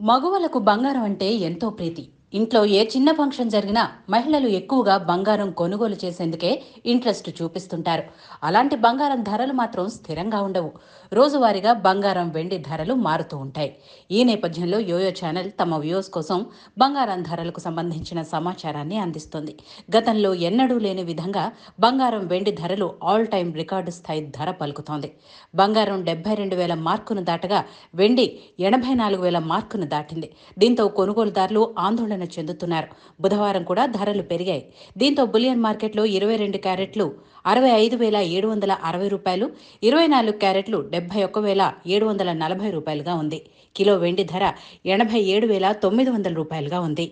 మగవాళ్ళకు బంగారం అంటే ఎంతో ప్రీతి. ఇంట్లో ఏ చిన్న ఫంక్షన్ జరిగినా మహిళలు ఎక్కువగా బంగారం కొనుగోలు చేసేందుకే ఇంట్రెస్ట్ చూపిస్తుంటారు. అలాంటి బంగారం ధరలు మాత్రం స్థిరంగా ఉండవు. రోజువారీగా బంగారం, వెండి ధరలు మారుతూ ఉంటాయి. ఈ నేపథ్యంలో యోయో ఛానల్ తమ వ్యూవర్స్ కోసం బంగారం ధరలకు సంబంధించిన సమాచారాన్ని అందిస్తుంది. గతంలో ఎన్నడూ లేని విధంగా బంగారం, వెండి ధరలు ఆల్ టైమ్ రికార్డు స్థాయి ధర పలుకుతోంది. బంగారం 72,000 మార్కును దాటగా వెండి 84,000 మార్కును దాటింది. దీంతో కొనుగోలుదారులు ఆందోళన చెందుతున్నారు. బుధవారం కూడా ధరలు పెరిగాయి. దీంతో బులియన్ మార్కెట్లో 22 క్యారెట్లు రూ. 65,760, 24 క్యారెట్లు రూ. 71,740గా ఉంది. కిలో వెండి ధర రూ. 87,900గా ఉంది.